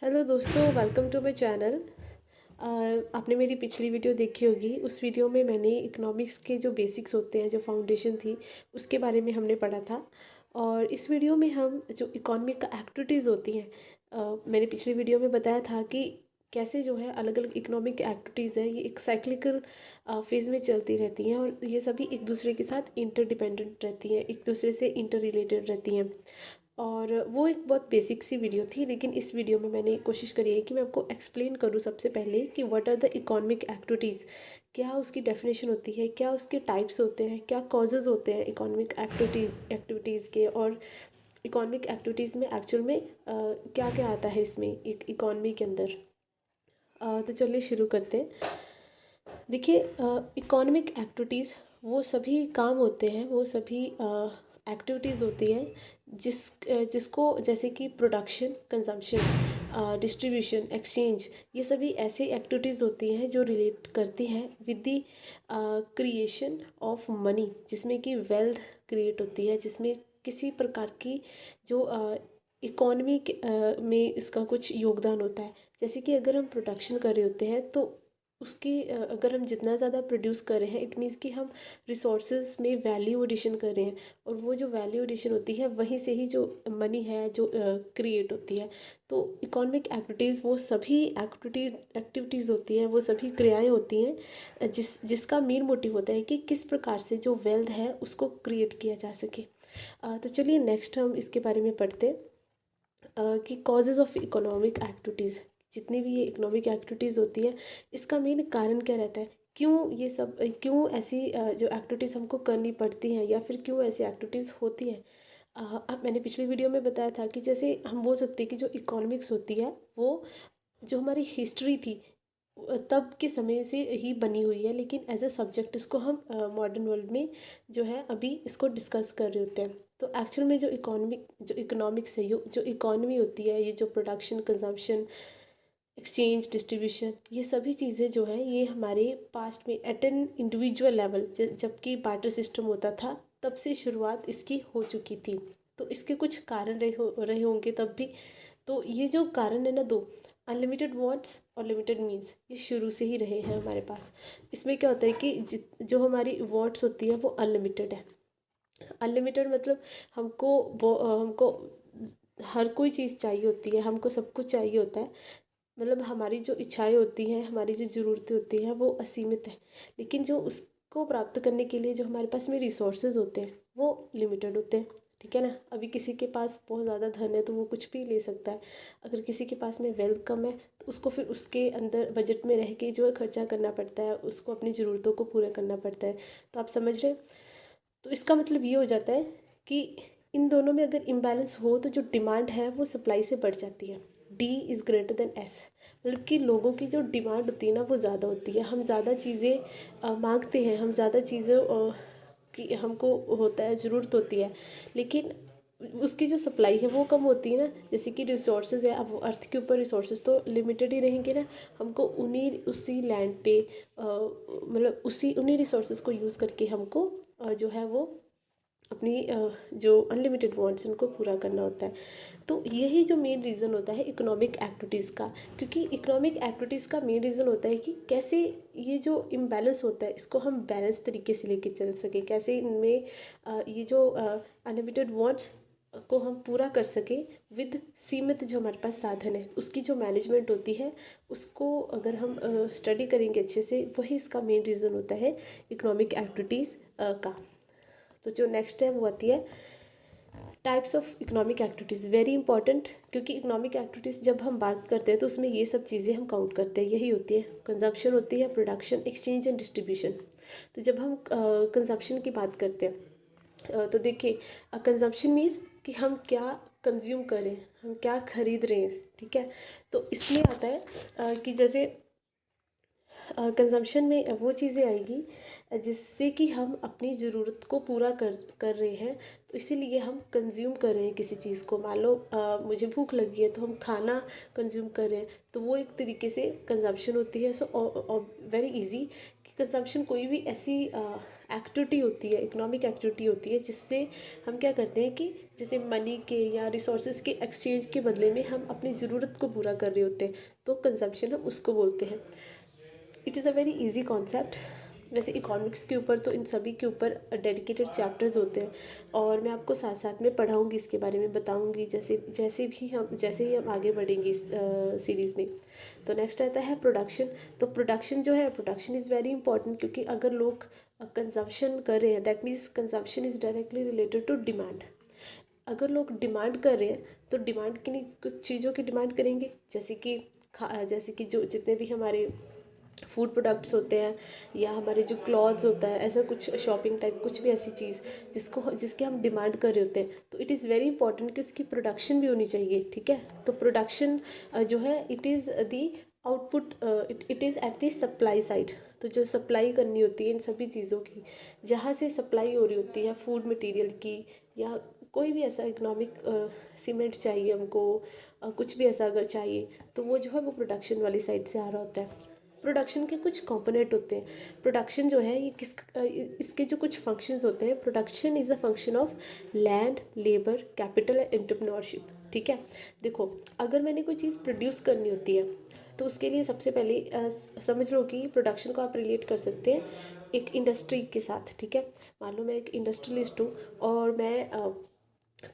Hello दोस्तों, welcome to my channel. आपने मेरी पिछली वीडियो देखी होगी। उस वीडियो में मैंने इकोनॉमिक्स के जो बेसिक्स होते हैं, जो फाउंडेशन थी, उसके बारे में हमने पढ़ा था। और इस वीडियो में हम जो इकोनॉमिक का एक्टिविटीज़ होती हैं, मैंने पिछली वीडियो में बताया था कि कैसे जो है अलग अलग इकोनॉमिक एक्टिविटीज़ है, ये एक साइक्लिकल फेज़ में चलती रहती हैं और ये सभी एक दूसरे के साथ इंटरडिपेंडेंट रहती हैं, एक दूसरे से इंटर रिलेटेड रहती हैं। और वो एक बहुत बेसिक सी वीडियो थी, लेकिन इस वीडियो में मैंने कोशिश करी है कि मैं आपको एक्सप्लेन करूँ सबसे पहले कि what are the economic activities, क्या उसकी डेफिनेशन होती है, क्या उसके टाइप्स होते हैं, क्या कॉजेज़ होते हैं इकोनॉमिक एक्टिविटीज़ के, और इकोनॉमिक एक्टिविटीज़ में एक्चुअल में क्या क्या आता है इसमें एक इकोनॉमी के अंदर। तो चलिए शुरू करते हैं। देखिए, इकोनॉमिक एक्टिविटीज़ वो सभी काम होते हैं, वो सभी एक्टिविटीज़ होती हैं जिसको जैसे कि प्रोडक्शन, कंजम्पशन, डिस्ट्रीब्यूशन, एक्सचेंज, ये सभी ऐसी एक्टिविटीज़ होती हैं जो रिलेट करती हैं with the creation of money, जिसमें कि वेल्थ क्रिएट होती है, जिसमें किसी प्रकार की जो इकोनॉमी में इसका कुछ योगदान होता है। जैसे कि अगर हम प्रोडक्शन कर रहे होते हैं तो उसकी अगर हम जितना ज़्यादा प्रोड्यूस कर रहे हैं, इट मीन्स कि हम रिसोर्सेज में वैल्यू एडिशन कर रहे हैं, और वो जो वैल्यू एडिशन होती है वहीं से ही जो मनी है जो क्रिएट होती है। तो इकोनॉमिक एक्टिविटीज़ वो सभी एक्टिविटीज़ होती हैं, वो सभी क्रियाएं होती हैं जिसका मेन मोटिव होता है कि किस प्रकार से जो वेल्थ है उसको क्रिएट किया जा सके। तो चलिए नेक्स्ट हम इसके बारे में पढ़ते हैं कि कॉजेज़ ऑफ इकोनॉमिक एक्टिविटीज़। जितनी भी ये इकोनॉमिक एक्टिविटीज़ होती है, इसका मेन कारण क्या रहता है, क्यों ये सब, क्यों ऐसी जो एक्टिविटीज़ हमको करनी पड़ती हैं, या फिर क्यों ऐसी एक्टिविटीज़ होती हैं। अब मैंने पिछली वीडियो में बताया था कि जैसे हम बोल सकते हैं कि जो इकोनॉमिक्स होती है वो जो हमारी हिस्ट्री थी तब के समय से ही बनी हुई है, लेकिन एज अ सब्जेक्ट इसको हम मॉडर्न वर्ल्ड में जो है अभी इसको डिस्कस कर रहे होते हैं। तो एक्चुअल में जो इकोनॉमिक्स है, जो इकोनॉमी होती है, ये जो प्रोडक्शन, कंजम्पशन, एक्सचेंज, डिस्ट्रीब्यूशन, ये सभी चीज़ें जो है ये हमारे पास्ट में एट एन इंडिविजुअल लेवल, जबकि बार्टर सिस्टम होता था तब से शुरुआत इसकी हो चुकी थी। तो इसके कुछ कारण रहे होंगे तब भी। तो ये जो कारण है ना, दो, अनलिमिटेड वांट्स और लिमिटेड मीन्स, ये शुरू से ही रहे हैं हमारे पास। इसमें क्या होता है कि जो हमारी वांट्स होती है वो अनलिमिटेड है। अनलिमिटेड मतलब हमको हर कोई चीज़ चाहिए होती है, हमको सब कुछ चाहिए होता है। मतलब हमारी जो इच्छाएं होती हैं, हमारी जो ज़रूरतें होती हैं वो असीमित है, लेकिन जो उसको प्राप्त करने के लिए जो हमारे पास में रिसोर्सेज होते हैं वो लिमिटेड होते हैं। ठीक है ना। अभी किसी के पास बहुत ज़्यादा धन है तो वो कुछ भी ले सकता है। अगर किसी के पास में वेल्थ कम है तो उसको फिर उसके अंदर बजट में रह के जो है खर्चा करना पड़ता है, उसको अपनी ज़रूरतों को पूरा करना पड़ता है। तो आप समझ रहे हैं। तो इसका मतलब ये हो जाता है कि इन दोनों में अगर इम्बैलेंस हो तो जो डिमांड है वो सप्लाई से बढ़ जाती है। D is greater than S, मतलब कि लोगों की जो डिमांड होती है ना वो ज़्यादा होती है। हम ज़्यादा चीज़ें मांगते हैं, हम ज़्यादा चीज़ें की हमको होता है, ज़रूरत होती है, लेकिन उसकी जो सप्लाई है वो कम होती है ना। जैसे कि रिसोर्सेज है, अब अर्थ के ऊपर रिसोर्सेज तो लिमिटेड ही रहेंगे ना। हमको उसी लैंड पे मतलब उन्हीं रिसोर्सेज को यूज़ करके हमको जो है वो अपनी जो अनलिमिटेड वांट्स उनको पूरा करना होता है। तो यही जो मेन रीज़न होता है इकोनॉमिक एक्टिविटीज़ का, क्योंकि इकोनॉमिक एक्टिविटीज़ का मेन रीज़न होता है कि कैसे ये जो इम्बैलेंस होता है इसको हम बैलेंस तरीके से लेके चल सकें, कैसे इनमें ये जो अनलिमिटेड वांट्स को हम पूरा कर सकें विद सीमित जो हमारे पास साधन है, उसकी जो मैनेजमेंट होती है उसको अगर हम स्टडी करेंगे अच्छे से, वही इसका मेन रीज़न होता है इकोनॉमिक एक्टिविटीज़ का। तो जो नेक्स्ट है वो आती है types of economic activities. Very important, क्योंकि इकोनॉमिक एक्टिविटीज़ जब हम बात करते हैं तो उसमें ये सब चीज़ें हम काउंट करते हैं। यही होती है, कंजप्शन होती है, प्रोडक्शन, एक्सचेंज एंड डिस्ट्रीब्यूशन। तो जब हम कंजप्शन की बात करते हैं तो देखिए, कंजप्शन मीन्स कि हम क्या कंज्यूम कर रहे हैं, हम क्या खरीद रहे हैं। ठीक है। तो इसमें आता है कि जैसे कंजम्पशन में वो चीज़ें आएंगी जिससे कि हम अपनी ज़रूरत को पूरा कर रहे हैं, तो इसीलिए हम कंज्यूम कर रहे हैं किसी चीज़ को। मान लो मुझे भूख लगी है तो हम खाना कंज्यूम कर रहे हैं, तो वो एक तरीके से कंजम्पशन होती है। सो वेरी इजी कि कंजम्पशन कोई भी ऐसी एक्टिविटी होती है, इकोनॉमिक एक्टिविटी होती है, जिससे हम क्या करते हैं कि जैसे मनी के या रिसोर्सेज के एक्सचेंज के बदले में हम अपनी ज़रूरत को पूरा कर रहे होते हैं, तो कंजम्पशन हम उसको बोलते हैं। It is a very easy concept. वैसे इकोनॉमिक्स के ऊपर तो इन सभी के ऊपर डेडिकेटेड चैप्टर्स होते हैं, और मैं आपको साथ साथ में पढ़ाऊँगी, इसके बारे में बताऊँगी जैसे ही हम आगे बढ़ेंगे इस सीरीज़ में। तो नेक्स्ट आता है प्रोडक्शन। तो प्रोडक्शन जो है, प्रोडक्शन इज़ वेरी इंपॉर्टेंट, क्योंकि अगर लोग कंजम्पशन कर रहे हैं, that means consumption is directly related to demand. अगर लोग डिमांड कर रहे हैं तो डिमांड किन्हीं कुछ चीज़ों की डिमांड करेंगे, जैसे कि जो जितने भी हमारे फूड प्रोडक्ट्स होते हैं, या हमारे जो क्लॉथ्स होता है, ऐसा कुछ शॉपिंग टाइप कुछ भी ऐसी चीज़ जिसके हम डिमांड कर रहे होते हैं, तो इट इज़ वेरी इंपॉर्टेंट कि उसकी प्रोडक्शन भी होनी चाहिए। ठीक है, तो प्रोडक्शन जो है it is the output, it is at the supply side. तो जो सप्लाई करनी होती है इन सभी चीज़ों की, जहाँ से सप्लाई हो रही होती है फूड मटेरियल की, या कोई भी ऐसा इकोनॉमिक, सीमेंट चाहिए हमको, कुछ भी ऐसा अगर चाहिए, तो वो जो है वो प्रोडक्शन वाली साइड से आ रहा होता है। प्रोडक्शन के कुछ कंपोनेंट होते हैं। प्रोडक्शन जो है ये इसके जो कुछ फंक्शंस होते हैं, production is a function of land, labour, capital and entrepreneurship. ठीक है, देखो अगर मैंने कोई चीज़ प्रोड्यूस करनी होती है, तो उसके लिए सबसे पहले समझ लो कि प्रोडक्शन को आप रिलेट कर सकते हैं एक इंडस्ट्री के साथ। ठीक है, मान लो मैं एक इंडस्ट्रियलिस्ट हूँ, और मैं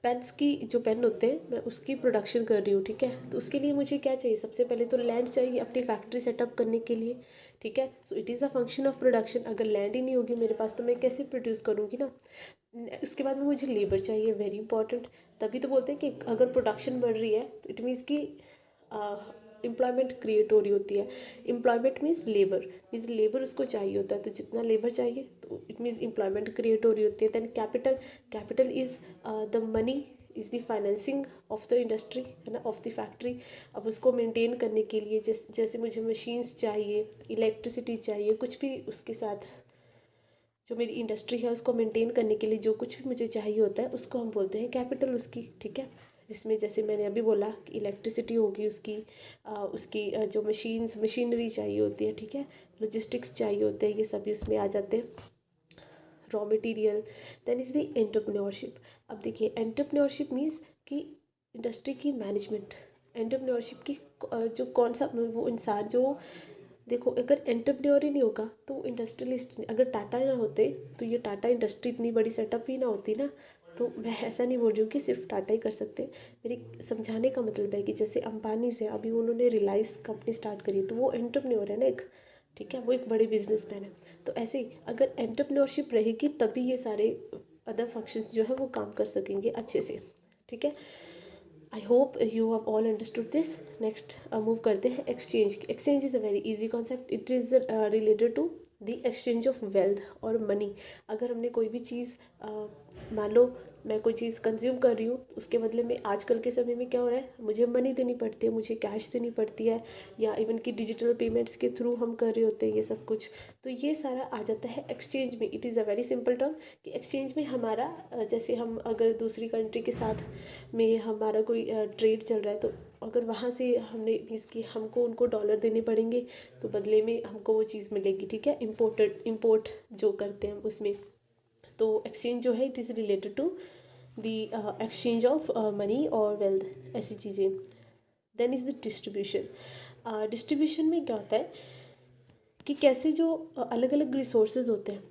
पेन्स की जो पेन होते हैं मैं उसकी प्रोडक्शन कर रही हूँ। ठीक है, तो उसके लिए मुझे क्या चाहिए, सबसे पहले तो लैंड चाहिए अपनी फैक्ट्री सेटअप करने के लिए। ठीक है, so it is a function of production. अगर लैंड ही नहीं होगी मेरे पास तो मैं कैसे प्रोड्यूस करूँगी ना। उसके बाद में मुझे लेबर चाहिए, वेरी इंपॉर्टेंट। तभी तो बोलते हैं कि अगर प्रोडक्शन बढ़ रही है तो इट मीन्स कि एम्प्लॉयमेंट क्रिएट हो रही होती है। एम्प्लॉयमेंट मीन्स लेबर उसको चाहिए होता है, तो जितना लेबर चाहिए तो इट मीन्स एम्प्लॉयमेंट क्रिएट हो रही होती है। Then capital is the money, is the financing of the industry, है ना, ऑफ द फैक्ट्री। अब उसको मेंटेन करने के लिए जैसे मुझे मशीन्स चाहिए, इलेक्ट्रिसिटी चाहिए, कुछ भी उसके साथ जो मेरी इंडस्ट्री है उसको मेंटेन करने के लिए जो कुछ भी मुझे चाहिए होता है उसको हम बोलते हैं कैपिटल उसकी। ठीक है, जिसमें जैसे मैंने अभी बोला कि इलेक्ट्रिसिटी होगी उसकी जो मशीनरी चाहिए होती है। ठीक है, लॉजिस्टिक्स चाहिए होते हैं, ये सभी उसमें आ जाते हैं। Raw material. Then is the entrepreneurship. अब देखिए एंटरप्रेन्योरशिप मीन्स कि इंडस्ट्री की मैनेजमेंट। एंटरप्रेन्योरशिप की जो कौन सा वो इंसान जो, देखो अगर एंटरप्रेन्योर ही नहीं होगा तो इंडस्ट्रियलिस्ट नहीं, अगर टाटा ना होते तो ये टाटा इंडस्ट्री इतनी बड़ी सेटअप ही ना होती ना। तो मैं ऐसा नहीं बोल रही हूँ कि सिर्फ टाटा ही कर सकते। मेरे समझाने का मतलब है कि जैसे अंबानी से अभी उन्होंने रिलायंस कंपनी स्टार्ट करी, तो वो एंटरप्रेन्योर है ना एक। ठीक है, वो एक बड़े बिजनेसमैन है। तो ऐसे ही अगर एंटरप्रेन्योरशिप रहेगी तभी ये सारे अदर फंक्शंस जो है वो काम कर सकेंगे अच्छे से। ठीक है, I hope you have all understood this. Next move करते हैं exchange. Exchange is a very easy concept. It is related to the exchange of wealth और मनी। अगर हमने कोई भी चीज़ मान लो मैं कोई चीज़ कंज्यूम कर रही हूँ, उसके बदले में आजकल के समय में क्या हो रहा है, मुझे मनी देनी पड़ती है, मुझे कैश देनी पड़ती है, या इवन कि डिजिटल पेमेंट्स के थ्रू हम कर रहे होते हैं ये सब कुछ। तो ये सारा आ जाता है एक्सचेंज में। It is a very simple term कि एक्सचेंज में हमारा जैसे हम अगर दूसरी कंट्री के साथ में हमारा कोई ट्रेड चल रहा है, तो अगर वहाँ से हमने मीन्स कि हमको उनको डॉलर देने पड़ेंगे, तो बदले में हमको वो चीज़ मिलेगी। ठीक है, इम्पोर्ट जो करते हैं उसमें। तो एक्सचेंज जो है it is related to the exchange of money और वेल्थ, ऐसी चीज़ें। Then is the distribution. Distribution में क्या होता है कि कैसे जो अलग अलग रिसोर्सेज होते हैं,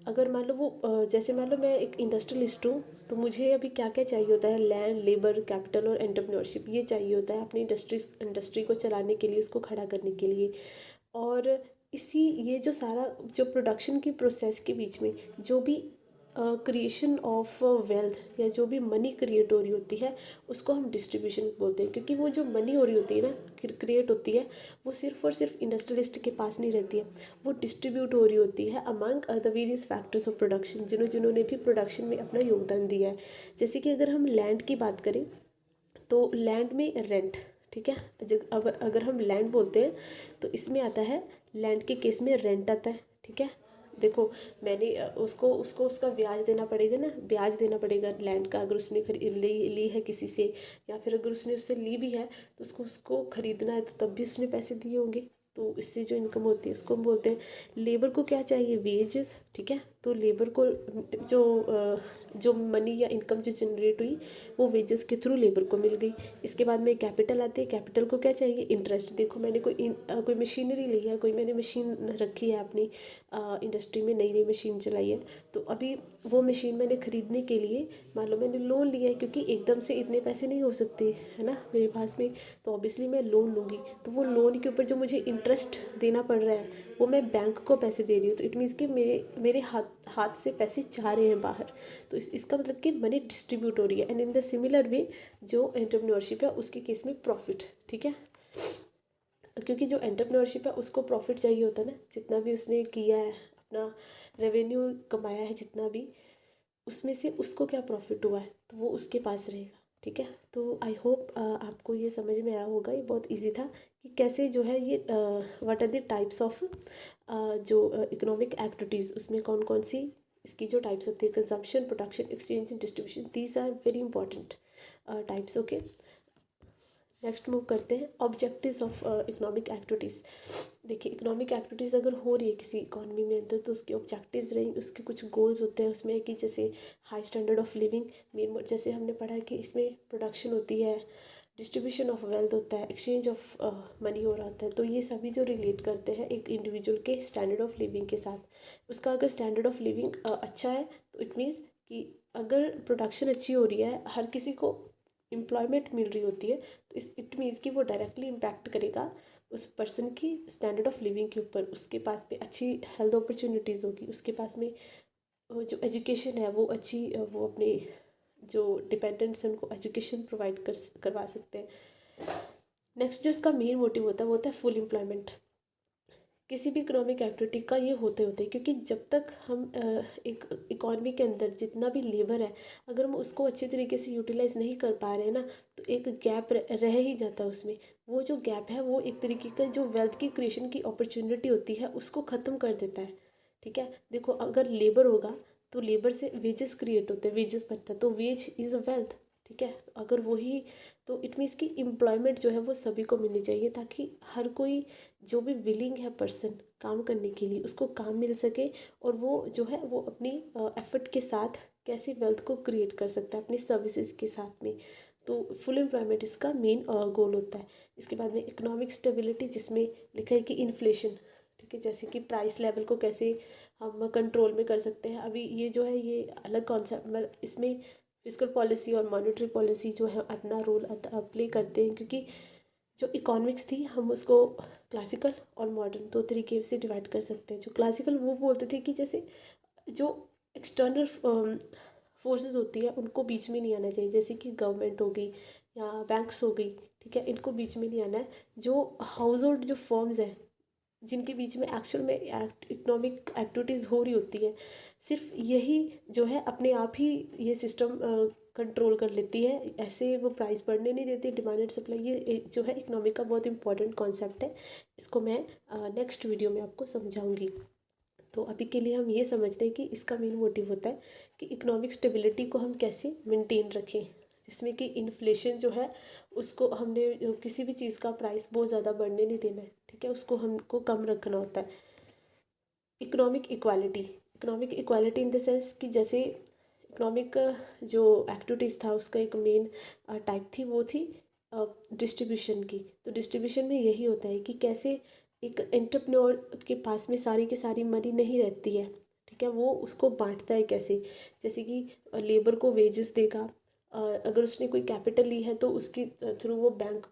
अगर मान लो वो जैसे मान लो मैं एक इंडस्ट्रियलिस्ट हूँ, तो मुझे अभी क्या क्या चाहिए होता है, लैंड, लेबर, कैपिटल और एंटरप्रेन्योरशिप, ये चाहिए होता है अपनी इंडस्ट्री को चलाने के लिए, उसको खड़ा करने के लिए। और ये जो सारा जो प्रोडक्शन की प्रोसेस के बीच में जो भी क्रिएशन ऑफ वेल्थ या जो भी मनी क्रिएट हो रही होती है उसको हम डिस्ट्रीब्यूशन बोलते हैं, क्योंकि वो जो मनी हो रही होती है ना, क्रिएट होती है, वो सिर्फ और सिर्फ इंडस्ट्रियलिस्ट के पास नहीं रहती है, वो डिस्ट्रीब्यूट हो रही होती है among the various factors of production, जिन्होंने भी प्रोडक्शन में अपना योगदान दिया है। जैसे कि अगर हम लैंड की बात करें तो लैंड में रेंट। ठीक है, अगर हम लैंड बोलते हैं तो इसमें आता है, लैंड के केस में रेंट आता है। ठीक है, देखो मैंने उसको उसको उसका ब्याज देना पड़ेगा ना, ब्याज देना पड़ेगा लैंड का, अगर उसने ली है किसी से, या फिर अगर उसने उससे ली भी है तो उसको ख़रीदना है तो तब भी उसने पैसे दिए होंगे। तो इससे जो इनकम होती है उसको हम बोलते हैं। लेबर को क्या चाहिए, वेजेस। ठीक है, तो लेबर को जो मनी या इनकम जो जनरेट हुई वो वेजेस के थ्रू लेबर को मिल गई। इसके बाद में कैपिटल आती है। कैपिटल को क्या चाहिए? इंटरेस्ट। देखो मैंने कोई मशीनरी ली है, कोई मैंने मशीन रखी है अपनी इंडस्ट्री में, नई नई मशीन चलाई है, तो अभी वो मशीन मैंने ख़रीदने के लिए मान लो मैंने लोन लिया है, क्योंकि एकदम से इतने पैसे नहीं हो सकते है ना मेरे पास में, तो ऑब्वियसली मैं लोन लूँगी। तो वो लोन के ऊपर जो मुझे इंटरेस्ट देना पड़ रहा है वो मैं बैंक को पैसे दे रही हूँ, तो इट मीन्स कि मेरे हाथ से पैसे जा रहे हैं बाहर। तो इसका मतलब कि मनी डिस्ट्रीब्यूट हो रही है। And in the similar way जो एंटरप्रेन्योरशिप है उसके केस में प्रॉफिट, ठीक है, क्योंकि जो एंटरप्रेन्योरशिप है उसको प्रॉफिट चाहिए होता है ना, जितना भी उसने किया है अपना रेवेन्यू कमाया है जितना भी, उसमें से उसको क्या प्रॉफिट हुआ है तो वो उसके पास रहेगा, ठीक है। तो आई होप आपको ये समझ में आया होगा। ये बहुत इजी था कि कैसे जो है ये what are the types of जो इकोनॉमिक एक्टिविटीज़, उसमें कौन कौन सी इसकी जो टाइप्स होती है, consumption, production, exchange and distribution, these are very important types. Okay, next move करते हैं ऑब्जेक्टिव्स ऑफ इकोनॉमिक एक्टिविटीज़। देखिए इकोनॉमिक एक्टिविटीज़ अगर हो रही है किसी इकॉनमी में अंदर तो उसके ऑब्जेक्टिव्स रहेंगे, उसके कुछ गोल्स होते हैं उसमें, कि जैसे high standard of living, main जैसे हमने पढ़ा है कि इसमें प्रोडक्शन होती है, डिस्ट्रीब्यूशन ऑफ वेल्थ होता है, एक्सचेंज ऑफ मनी हो रहा होता है, तो ये सभी जो रिलेट करते हैं एक इंडिविजुअल के स्टैंडर्ड ऑफ लिविंग के साथ। उसका अगर स्टैंडर्ड ऑफ लिविंग अच्छा है तो इट मीन्स कि अगर प्रोडक्शन अच्छी हो रही है, हर किसी को एम्प्लॉयमेंट मिल रही होती है, तो इट मीन्स कि वो डायरेक्टली इम्पैक्ट करेगा उस पर्सन की स्टैंडर्ड ऑफ लिविंग के ऊपर। उसके पास में अच्छी हेल्थ अपॉर्चुनिटीज़ होगी, उसके पास में जो एजुकेशन है वो अच्छी, वो अपने जो डिपेंडेंट्स हैं उनको एजुकेशन प्रोवाइड करवा सकते हैं। नेक्स्ट जो इसका मेन मोटिव होता है वो होता है फुल एम्प्लॉयमेंट। किसी भी इकोनॉमिक एक्टिविटी का ये होते होते, क्योंकि जब तक हम एक इकॉनमी के अंदर जितना भी लेबर है अगर हम उसको अच्छे तरीके से यूटिलाइज नहीं कर पा रहे हैं ना, तो एक गैप रह ही जाता है उसमें। वो जो गैप है वो एक तरीके का जो वेल्थ की क्रिएशन की अपॉर्चुनिटी होती है उसको ख़त्म कर देता है, ठीक है। देखो अगर लेबर होगा तो लेबर से वेजेस क्रिएट होते हैं, वेजेस बनता है, तो वेज इज़ अ वेल्थ, ठीक है। अगर वही, तो इट मीन्स कि एम्प्लॉयमेंट जो है वो सभी को मिलनी चाहिए, ताकि हर कोई जो भी विलिंग है पर्सन काम करने के लिए उसको काम मिल सके, और वो जो है वो अपनी एफर्ट के साथ कैसे वेल्थ को क्रिएट कर सकता है अपनी सर्विसेज के साथ में। तो फुल एम्प्लॉयमेंट इसका मेन गोल होता है। इसके बाद में इकोनॉमिक स्टेबिलिटी, जिसमें लिखा है कि इन्फ्लेशन, ठीक है, जैसे कि प्राइस लेवल को कैसे हम कंट्रोल में कर सकते हैं। अभी ये जो है ये अलग कॉन्सेप्ट, मतलब इसमें फिस्कल पॉलिसी और मॉनेटरी पॉलिसी जो है अपना रोल प्ले करते हैं, क्योंकि जो इकोनॉमिक्स थी हम उसको क्लासिकल और मॉडर्न दो तरीके से डिवाइड कर सकते हैं। जो क्लासिकल वो बोलते थे कि जैसे जो एक्सटर्नल फोर्सेस होती है उनको बीच में नहीं आना चाहिए, जैसे कि गवर्नमेंट हो गई या बैंक्स हो गई, ठीक है, इनको बीच में नहीं आना है। जो हाउस होल्ड जो फर्म्स हैं जिनके बीच में एक्चुअल में इकोनॉमिक एक्टिविटीज़ हो रही होती है, सिर्फ यही जो है अपने आप ही ये सिस्टम कंट्रोल कर लेती है, ऐसे वो प्राइस बढ़ने नहीं देती, डिमांड एंड सप्लाई। ये जो है इकोनॉमिक का बहुत इंपॉर्टेंट कॉन्सेप्ट है, इसको मैं नेक्स्ट वीडियो में आपको समझाऊंगी। तो अभी के लिए हम ये समझते हैं कि इसका मेन मोटिव होता है कि इकोनॉमिक स्टेबिलिटी को हम कैसे मेंटेन रखें, जिसमें कि इन्फ्लेशन जो है उसको हमने किसी भी चीज़ का प्राइस बहुत ज़्यादा बढ़ने नहीं देना है, ठीक है, उसको हमको कम रखना होता है। Economic equality, economic equality in the sense कि जैसे इकोनॉमिक जो एक्टिविटीज़ था उसका एक मेन टाइप थी, वो थी डिस्ट्रीब्यूशन की। तो डिस्ट्रीब्यूशन में यही होता है कि कैसे एक एंटरप्रेन्योर के पास में सारी की सारी मनी नहीं रहती है, ठीक है, वो उसको बांटता है कैसे, जैसे कि लेबर को वेजेस देगा, अगर उसने कोई कैपिटल ली है तो उसके थ्रू वो बैंक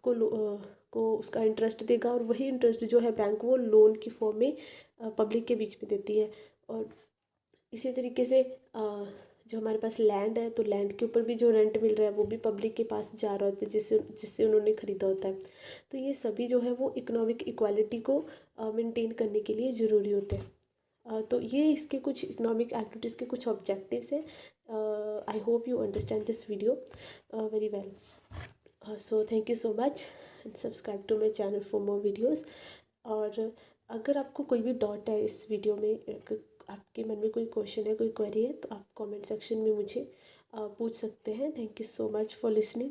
को उसका इंटरेस्ट देगा, और वही इंटरेस्ट जो है बैंक वो लोन की फॉर्म में पब्लिक के बीच में देती है। और इसी तरीके से जो हमारे पास लैंड है तो लैंड के ऊपर भी जो रेंट मिल रहा है वो भी पब्लिक के पास जा रहा होता है, जिससे जिससे उन्होंने ख़रीदा होता है। तो ये सभी जो है वो इकोनॉमिक इक्वालिटी को मेंटेन करने के लिए ज़रूरी होते हैं। तो ये इसके कुछ इकोनॉमिक एक्टिविटीज़ के कुछ ऑब्जेक्टिव्स हैं। I hope you understand this video very well. So thank you so much and subscribe to my channel for more videos. और अगर आपको कोई भी डाउट है इस वीडियो में, आपके मन में कोई क्वेश्चन है, कोई क्वेरी है, तो आप कमेंट सेक्शन में मुझे पूछ सकते हैं। Thank you so much for listening.